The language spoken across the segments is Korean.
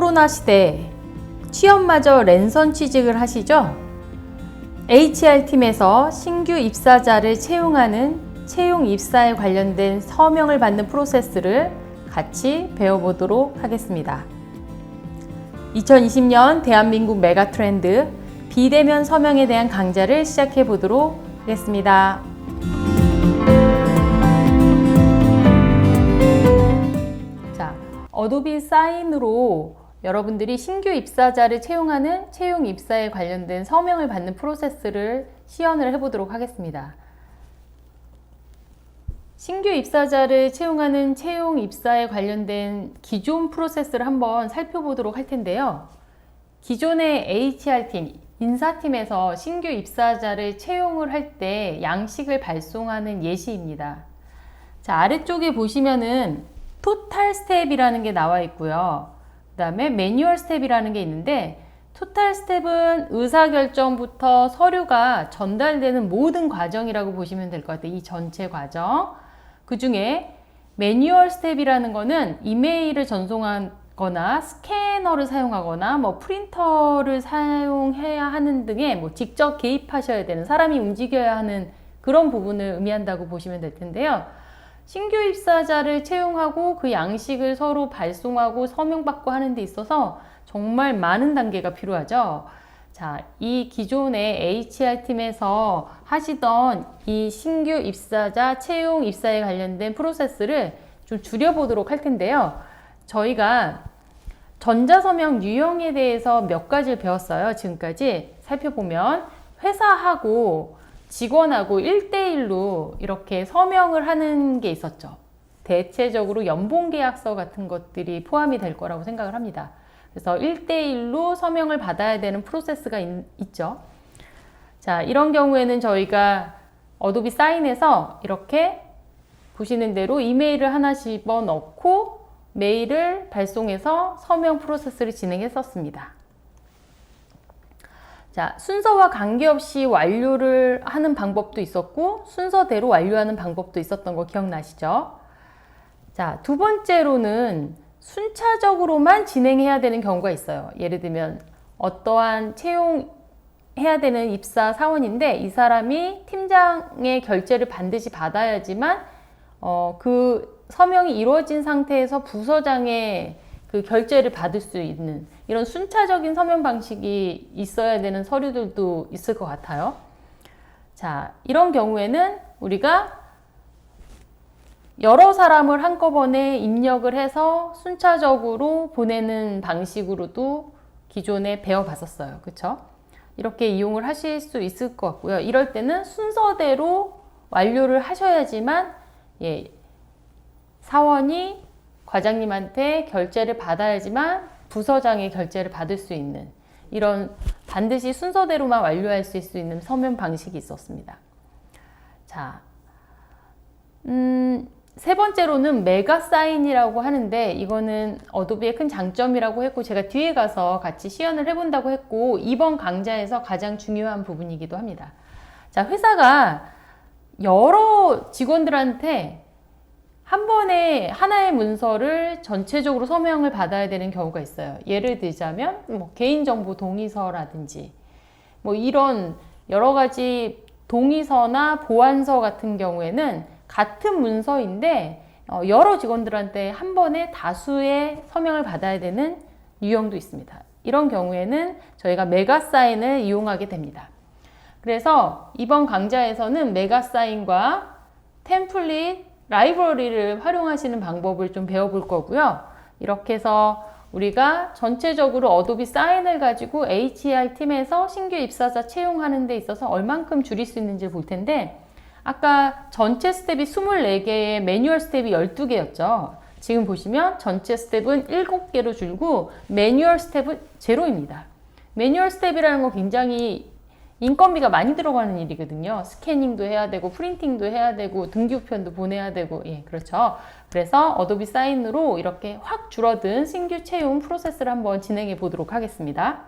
코로나 시대 취업마저 랜선 취직을 하시죠? HR팀에서 신규 입사자를 채용하는 채용 입사에 관련된 서명을 받는 프로세스를 같이 배워보도록 하겠습니다. 2020년 대한민국 메가 트렌드 비대면 서명에 대한 강좌를 시작해 보도록 하겠습니다. 자, 어도비 사인으로 여러분들이 신규 입사자를 채용하는 채용 입사에 관련된 서명을 받는 프로세스를 시연을 해보도록 하겠습니다. 신규 입사자를 채용하는 채용 입사에 관련된 기존 프로세스를 한번 살펴보도록 할 텐데요. 기존의 HR팀, 인사팀에서 신규 입사자를 채용을 할 때 양식을 발송하는 예시입니다. 자, 아래쪽에 보시면은 토탈 스텝이라는 게 나와 있고요. 그 다음에 매뉴얼 스텝이라는 게 있는데, 토탈 스텝은 의사결정부터 서류가 전달되는 모든 과정이라고 보시면 될 것 같아요. 이 전체 과정. 그 중에 매뉴얼 스텝이라는 거는 이메일을 전송하거나 스캐너를 사용하거나 뭐 프린터를 사용해야 하는 등의 뭐 직접 개입하셔야 되는, 사람이 움직여야 하는 그런 부분을 의미한다고 보시면 될 텐데요. 신규 입사자를 채용하고 그 양식을 서로 발송하고 서명받고 하는 데 있어서 정말 많은 단계가 필요하죠. 자, 이 기존의 HR팀에서 하시던 이 신규 입사자 채용 입사에 관련된 프로세스를 좀 줄여보도록 할 텐데요. 저희가 전자서명 유형에 대해서 몇 가지를 배웠어요. 지금까지 살펴보면 회사하고 직원하고 1대1로 이렇게 서명을 하는 게 있었죠. 대체적으로 연봉계약서 같은 것들이 포함이 될 거라고 생각을 합니다. 그래서 1대1로 서명을 받아야 되는 프로세스가 있죠. 자, 이런 경우에는 저희가 어도비 사인에서 이렇게 보시는 대로 이메일을 하나 집어넣고 메일을 발송해서 서명 프로세스를 진행했었습니다. 자, 순서와 관계없이 완료를 하는 방법도 있었고 순서대로 완료하는 방법도 있었던 거 기억나시죠? 자, 두 번째로는 순차적으로만 진행해야 되는 경우가 있어요. 예를 들면 어떠한 채용해야 되는 입사 사원인데 이 사람이 팀장의 결재를 반드시 받아야지만 그 서명이 이루어진 상태에서 부서장의 그 결재를 받을 수 있는 이런 순차적인 서명 방식이 있어야 되는 서류들도 있을 것 같아요. 자, 이런 경우에는 우리가 여러 사람을 한꺼번에 입력을 해서 순차적으로 보내는 방식으로도 기존에 배워봤었어요. 그쵸? 이렇게 이용을 하실 수 있을 것 같고요. 이럴 때는 순서대로 완료를 하셔야지만 사원이 과장님한테 결재를 받아야지만 부서장의 결재를 받을 수 있는 이런 반드시 순서대로만 완료할 수 있는 서명 방식이 있었습니다. 자, 세 번째로는 메가 사인이라고 하는데 이거는 어도비의 큰 장점이라고 했고 제가 뒤에 가서 같이 시연을 해본다고 했고 이번 강좌에서 가장 중요한 부분이기도 합니다. 자, 회사가 여러 직원들한테 한 번에 하나의 문서를 전체적으로 서명을 받아야 되는 경우가 있어요. 예를 들자면 뭐 개인정보 동의서라든지 뭐 이런 여러 가지 동의서나 보안서 같은 경우에는 같은 문서인데 여러 직원들한테 한 번에 다수의 서명을 받아야 되는 유형도 있습니다. 이런 경우에는 저희가 메가사인을 이용하게 됩니다. 그래서 이번 강좌에서는 메가사인과 템플릿, 라이브러리를 활용하시는 방법을 좀 배워볼 거고요. 이렇게 해서 우리가 전체적으로 어도비 사인을 가지고 HR팀에서 신규 입사자 채용하는 데 있어서 얼만큼 줄일 수 있는지 볼 텐데 아까 전체 스텝이 24개에 매뉴얼 스텝이 12개였죠. 지금 보시면 전체 스텝은 7개로 줄고 매뉴얼 스텝은 제로입니다. 매뉴얼 스텝이라는 건 굉장히 인건비가 많이 들어가는 일이거든요. 스캐닝도 해야 되고 프린팅도 해야 되고 등기우편도 보내야 되고 그렇죠. 그래서 어도비 사인으로 이렇게 확 줄어든 신규 채용 프로세스를 한번 진행해 보도록 하겠습니다.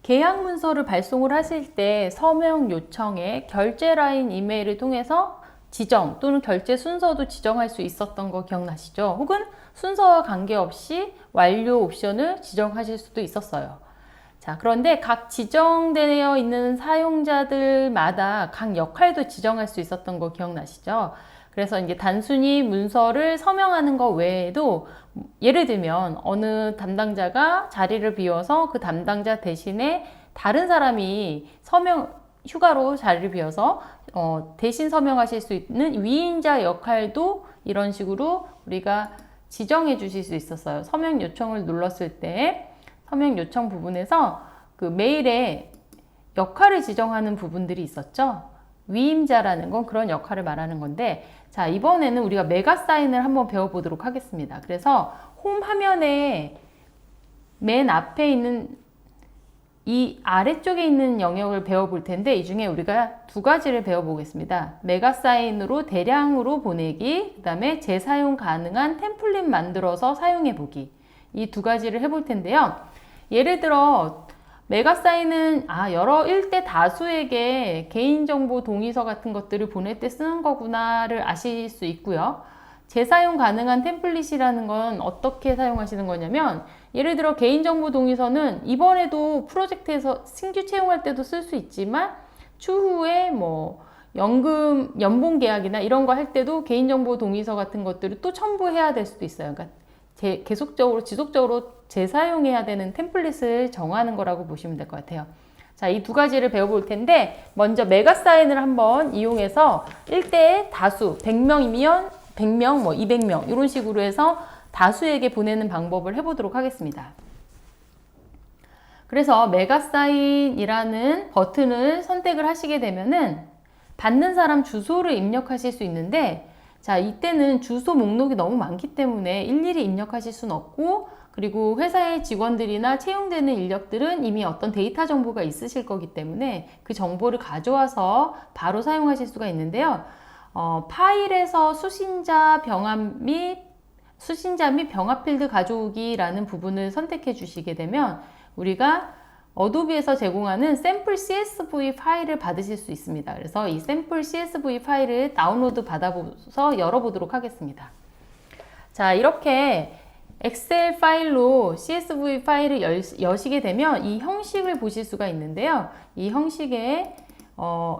계약 문서를 발송을 하실 때 서명 요청에 결제 라인 이메일을 통해서 지정 또는 결제 순서도 지정할 수 있었던 거 기억나시죠? 혹은 순서와 관계없이 완료 옵션을 지정하실 수도 있었어요. 자, 그런데 각 지정되어 있는 사용자들마다 각 역할도 지정할 수 있었던 거 기억나시죠? 그래서 이제 단순히 문서를 서명하는 것 외에도 예를 들면 어느 담당자가 자리를 비워서 그 담당자 대신에 다른 사람이 휴가로 자리를 비워서 대신 서명하실 수 있는 위임자 역할도 이런 식으로 우리가 지정해 주실 수 있었어요. 서명 요청을 눌렀을 때 서명 요청 부분에서 그 메일에 역할을 지정하는 부분들이 있었죠. 위임자라는 건 그런 역할을 말하는 건데, 자, 이번에는 우리가 메가사인을 한번 배워보도록 하겠습니다. 그래서 홈 화면에 맨 앞에 있는 이 아래쪽에 있는 영역을 배워볼 텐데, 이 중에 우리가 두 가지를 배워보겠습니다. 메가사인으로 대량으로 보내기, 그 다음에 재사용 가능한 템플릿 만들어서 사용해보기. 이 두 가지를 해볼 텐데요. 예를 들어 메가사인은 여러 일대 다수에게 개인정보 동의서 같은 것들을 보낼 때 쓰는 거구나를 아실 수 있고요. 재사용 가능한 템플릿이라는 건 어떻게 사용하시는 거냐면, 예를 들어 개인정보 동의서는 이번에도 프로젝트에서 신규 채용할 때도 쓸 수 있지만 추후에 뭐 연봉 계약이나 이런 거 할 때도 개인정보 동의서 같은 것들을 또 첨부해야 될 수도 있어요. 그러니까 계속적으로 지속적으로 재사용해야 되는 템플릿을 정하는 거라고 보시면 될 것 같아요. 자, 이 두 가지를 배워볼 텐데, 먼저 메가사인을 한번 이용해서 1대에 다수, 100명이면 100명, 뭐 200명 이런 식으로 해서 다수에게 보내는 방법을 해보도록 하겠습니다. 그래서 메가사인이라는 버튼을 선택을 하시게 되면은 받는 사람 주소를 입력하실 수 있는데, 자, 이때는 주소 목록이 너무 많기 때문에 일일이 입력하실 수는 없고, 그리고 회사의 직원들이나 채용되는 인력들은 이미 어떤 데이터 정보가 있으실 거기 때문에 그 정보를 가져와서 바로 사용하실 수가 있는데요. 파일에서 수신자 및 병합 필드 가져오기라는 부분을 선택해 주시게 되면 우리가 어도비에서 제공하는 샘플 CSV 파일을 받으실 수 있습니다. 그래서 이 샘플 CSV 파일을 다운로드 받아서 열어보도록 하겠습니다. 자, 이렇게 엑셀 파일로 CSV 파일을 여시게 되면 이 형식을 보실 수가 있는데요. 이 형식에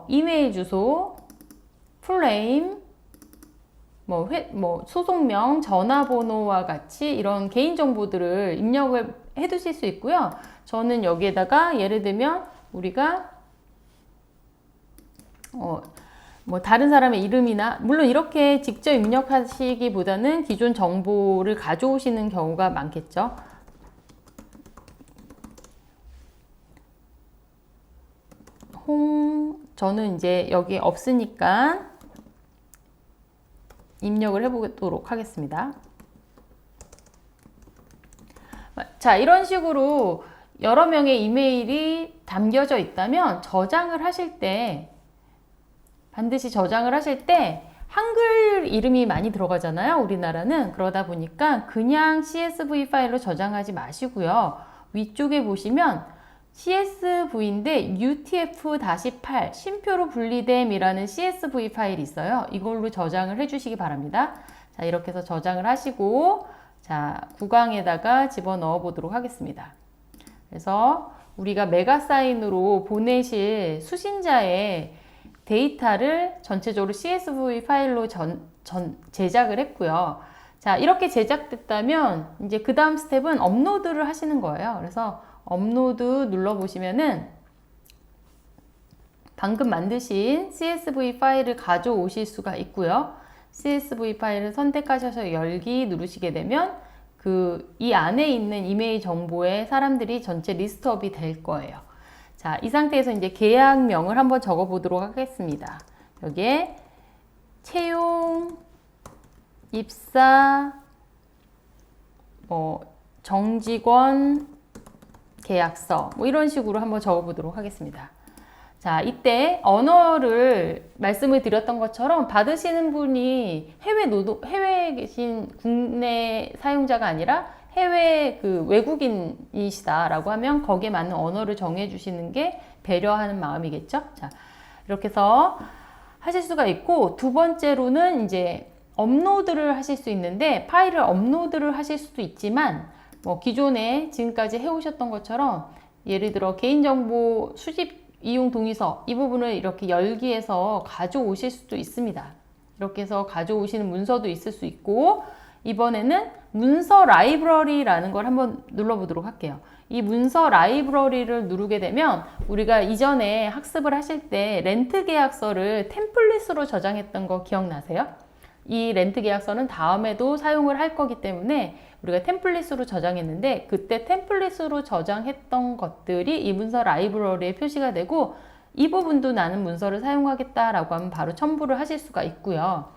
이메일 주소, 풀네임, 소속명, 전화번호와 같이 이런 개인정보들을 입력을 해 두실 수 있고요. 저는 여기에다가 예를 들면 우리가 다른 사람의 이름이나, 물론 이렇게 직접 입력하시기보다는 기존 정보를 가져오시는 경우가 많겠죠. 저는 이제 여기 없으니까 입력을 해보도록 하겠습니다. 자, 이런 식으로 여러 명의 이메일이 담겨져 있다면 반드시 저장을 하실 때 한글 이름이 많이 들어가잖아요. 우리나라는. 그러다 보니까 그냥 CSV 파일로 저장하지 마시고요. 위쪽에 보시면 CSV인데 UTF-8 쉼표로 분리됨이라는 CSV 파일이 있어요. 이걸로 저장을 해주시기 바랍니다. 자, 이렇게 해서 저장을 하시고, 자, 구강에다가 집어넣어 보도록 하겠습니다. 그래서 우리가 메가사인으로 보내실 수신자의 데이터를 전체적으로 CSV 파일로 제작을 했고요. 자, 이렇게 제작됐다면 이제 그 다음 스텝은 업로드를 하시는 거예요. 그래서 업로드 눌러보시면은 방금 만드신 CSV 파일을 가져오실 수가 있고요. CSV 파일을 선택하셔서 열기 누르시게 되면 이 안에 있는 이메일 정보의 사람들이 전체 리스트업이 될 거예요. 자, 이 상태에서 이제 계약명을 한번 적어 보도록 하겠습니다. 여기에 채용, 입사, 정직원, 계약서, 이런 식으로 한번 적어 보도록 하겠습니다. 자, 이때 언어를 말씀을 드렸던 것처럼 받으시는 분이 해외에 계신 국내 사용자가 아니라 해외 외국인이시다라고 하면 거기에 맞는 언어를 정해 주시는 게 배려하는 마음이겠죠. 자, 이렇게 해서 하실 수가 있고, 두 번째로는 이제 업로드를 하실 수 있는데, 파일을 업로드를 하실 수도 있지만, 뭐 기존에 지금까지 해오셨던 것처럼 예를 들어 개인정보 수집 이용 동의서 이 부분을 이렇게 열기해서 가져오실 수도 있습니다. 이렇게 해서 가져오시는 문서도 있을 수 있고, 이번에는 문서 라이브러리라는 걸 한번 눌러보도록 할게요. 이 문서 라이브러리를 누르게 되면 우리가 이전에 학습을 하실 때 렌트 계약서를 템플릿으로 저장했던 거 기억나세요? 이 렌트 계약서는 다음에도 사용을 할 거기 때문에 우리가 템플릿으로 저장했는데, 그때 템플릿으로 저장했던 것들이 이 문서 라이브러리에 표시가 되고, 이 부분도 나는 문서를 사용하겠다라고 하면 바로 첨부를 하실 수가 있고요.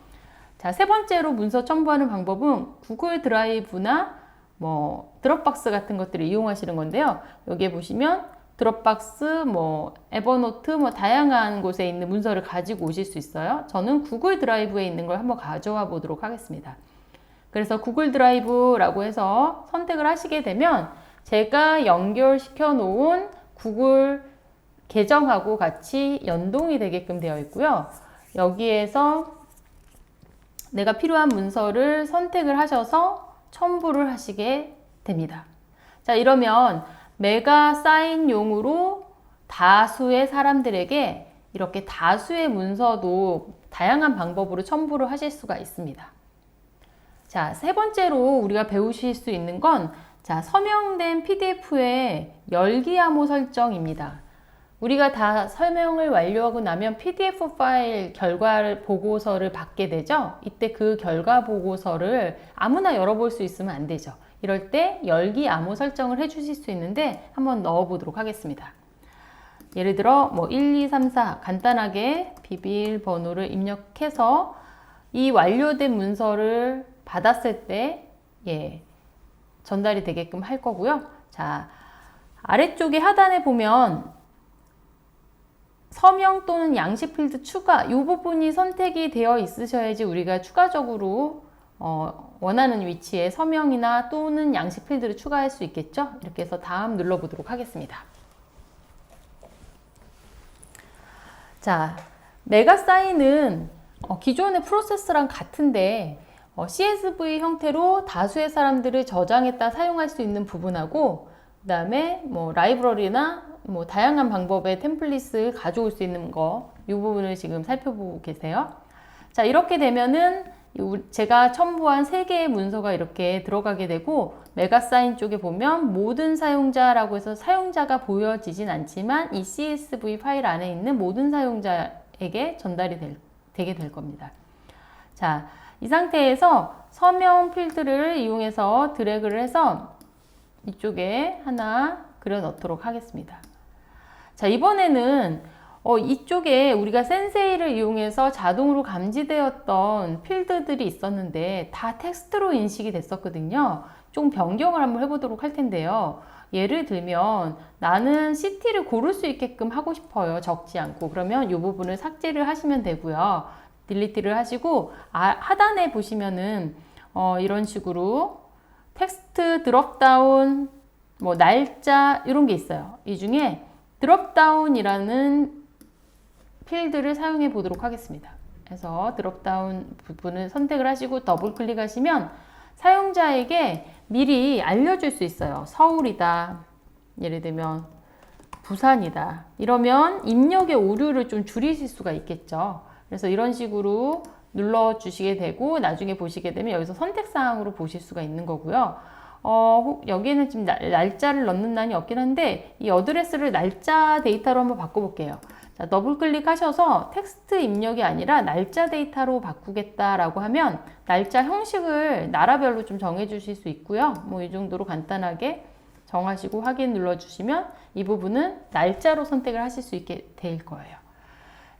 자, 세 번째로 문서 첨부하는 방법은 구글 드라이브나 뭐 드롭박스 같은 것들을 이용하시는 건데요. 여기에 보시면 드롭박스, 뭐 에버노트, 뭐 다양한 곳에 있는 문서를 가지고 오실 수 있어요. 저는 구글 드라이브에 있는 걸 한번 가져와 보도록 하겠습니다. 그래서 구글 드라이브라고 해서 선택을 하시게 되면 제가 연결시켜 놓은 구글 계정하고 같이 연동이 되게끔 되어 있고요. 여기에서 내가 필요한 문서를 선택을 하셔서 첨부를 하시게 됩니다. 자, 이러면 메가 사인용으로 다수의 사람들에게 이렇게 다수의 문서도 다양한 방법으로 첨부를 하실 수가 있습니다. 자, 세 번째로 우리가 배우실 수 있는 건, 자, 서명된 PDF의 열기 암호 설정입니다. 우리가 다 설명을 완료하고 나면 PDF 파일 결과 보고서를 받게 되죠. 이때 그 결과 보고서를 아무나 열어볼 수 있으면 안 되죠. 이럴 때 열기 암호 설정을 해 주실 수 있는데 한번 넣어 보도록 하겠습니다. 예를 들어 뭐 1, 2, 3, 4 간단하게 비밀번호를 입력해서 이 완료된 문서를 받았을 때 전달이 되게끔 할 거고요. 자, 아래쪽에 하단에 보면 서명 또는 양식 필드 추가, 이 부분이 선택이 되어 있으셔야지 우리가 추가적으로 원하는 위치에 서명이나 또는 양식 필드를 추가할 수 있겠죠. 이렇게 해서 다음 눌러보도록 하겠습니다. 자, 메가사인은 기존의 프로세스랑 같은데 CSV 형태로 다수의 사람들을 저장했다 사용할 수 있는 부분하고, 그 다음에 뭐 라이브러리나 뭐 다양한 방법의 템플릿을 가져올 수 있는 거, 이 부분을 지금 살펴보고 계세요. 자, 이렇게 되면은 제가 첨부한 3개의 문서가 이렇게 들어가게 되고, 메가사인 쪽에 보면 모든 사용자라고 해서 사용자가 보여지진 않지만 이 CSV 파일 안에 있는 모든 사용자에게 전달이 되게 될 겁니다. 자, 이 상태에서 서명 필드를 이용해서 드래그를 해서 이쪽에 하나 그려 넣도록 하겠습니다. 자, 이번에는 이쪽에 우리가 센세이를 이용해서 자동으로 감지되었던 필드들이 있었는데 다 텍스트로 인식이 됐었거든요. 좀 변경을 한번 해보도록 할 텐데요. 예를 들면 나는 시티를 고를 수 있게끔 하고 싶어요. 적지 않고. 그러면 이 부분을 삭제를 하시면 되고요. 딜리트를 하시고, 하단에 보시면은 이런 식으로 텍스트 드롭다운, 뭐 날짜 이런 게 있어요. 이 중에 드롭다운이라는 필드를 사용해 보도록 하겠습니다. 그래서 드롭다운 부분을 선택을 하시고 더블 클릭하시면 사용자에게 미리 알려줄 수 있어요. 서울이다. 예를 들면 부산이다. 이러면 입력의 오류를 좀 줄이실 수가 있겠죠. 그래서 이런 식으로 눌러주시게 되고 나중에 보시게 되면 여기서 선택사항으로 보실 수가 있는 거고요. 여기에는 지금 날짜를 넣는 난이 없긴 한데 이 어드레스를 날짜 데이터로 한번 바꿔볼게요. 자, 더블 클릭하셔서 텍스트 입력이 아니라 날짜 데이터로 바꾸겠다라고 하면 날짜 형식을 나라별로 좀 정해 주실 수 있고요. 뭐 이 정도로 간단하게 정하시고 확인 눌러주시면 이 부분은 날짜로 선택을 하실 수 있게 될 거예요.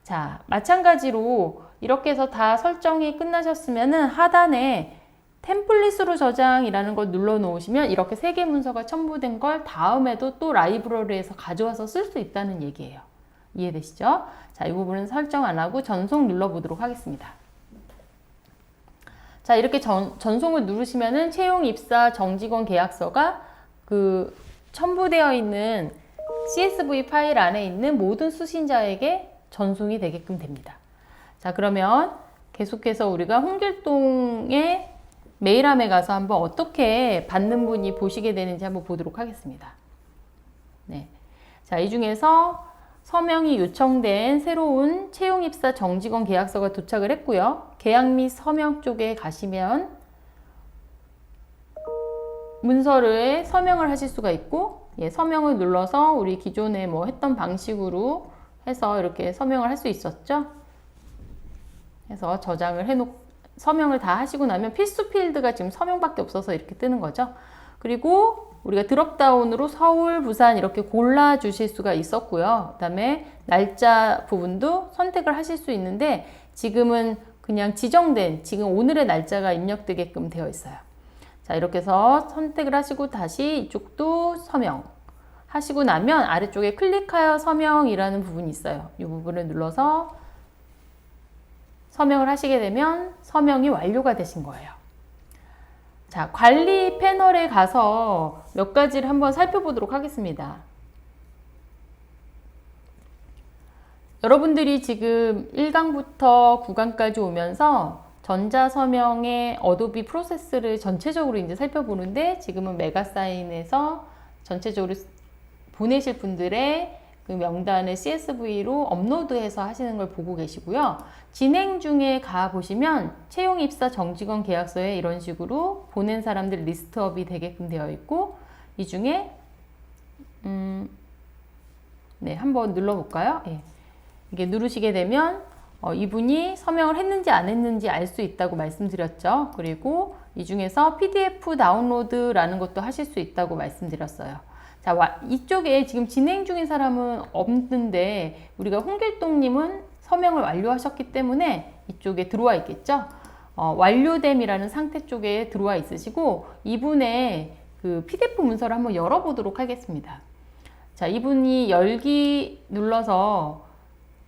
자, 마찬가지로 이렇게 해서 다 설정이 끝나셨으면은 하단에 템플릿으로 저장이라는 걸 눌러 놓으시면 이렇게 3개 문서가 첨부된 걸 다음에도 또 라이브러리에서 가져와서 쓸 수 있다는 얘기예요. 이해되시죠? 자, 이 부분은 설정 안 하고 전송 눌러보도록 하겠습니다. 자, 이렇게 전송을 누르시면은 채용 입사 정직원 계약서가 그 첨부되어 있는 CSV 파일 안에 있는 모든 수신자에게 전송이 되게끔 됩니다. 자, 그러면 계속해서 우리가 홍길동의 메일함에 가서 한번 어떻게 받는 분이 보시게 되는지 한번 보도록 하겠습니다. 네. 자, 이 중에서 서명이 요청된 새로운 채용 입사 정직원 계약서가 도착을 했고요. 계약 및 서명 쪽에 가시면 문서를 서명을 하실 수가 있고, 예, 서명을 눌러서 우리 기존에 뭐 했던 방식으로 해서 이렇게 서명을 할 수 있었죠. 해서 저장을 서명을 다 하시고 나면 필수 필드가 지금 서명밖에 없어서 이렇게 뜨는 거죠. 그리고 우리가 드롭다운으로 서울, 부산 이렇게 골라 주실 수가 있었고요. 그 다음에 날짜 부분도 선택을 하실 수 있는데 지금은 그냥 지정된 지금 오늘의 날짜가 입력되게끔 되어 있어요. 자, 이렇게 해서 선택을 하시고 다시 이쪽도 서명 하시고 나면 아래쪽에 클릭하여 서명이라는 부분이 있어요. 이 부분을 눌러서 서명을 하시게 되면 서명이 완료가 되신 거예요. 자, 관리 패널에 가서 몇 가지를 한번 살펴보도록 하겠습니다. 여러분들이 지금 1강부터 9강까지 오면서 전자서명의 어도비 프로세스를 전체적으로 이제 살펴보는데 지금은 메가사인에서 전체적으로 보내실 분들의 그 명단을 CSV로 업로드해서 하시는 걸 보고 계시고요. 진행 중에 가 보시면 채용 입사 정직원 계약서에 이런 식으로 보낸 사람들 리스트업이 되게끔 되어 있고 이 중에 네, 한번 눌러볼까요? 예. 이게 누르시게 되면 이분이 서명을 했는지 안 했는지 알 수 있다고 말씀드렸죠. 그리고 이 중에서 PDF 다운로드라는 것도 하실 수 있다고 말씀드렸어요. 자, 이쪽에 지금 진행 중인 사람은 없는데 우리가 홍길동님은 서명을 완료하셨기 때문에 이쪽에 들어와 있겠죠. 완료됨이라는 상태 쪽에 들어와 있으시고 이분의 그 PDF 문서를 한번 열어보도록 하겠습니다. 자, 이분이 열기 눌러서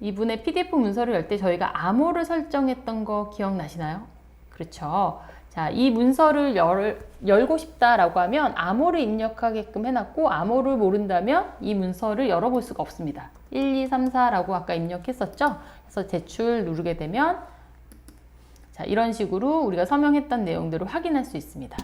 이분의 PDF 문서를 열 때 저희가 암호를 설정했던 거 기억나시나요? 그렇죠. 자, 이 문서를 열고 싶다라고 하면 암호를 입력하게끔 해놨고 암호를 모른다면 이 문서를 열어볼 수가 없습니다. 1, 2, 3, 4라고 아까 입력했었죠? 그래서 제출 누르게 되면 자, 이런 식으로 우리가 서명했던 내용들을 확인할 수 있습니다.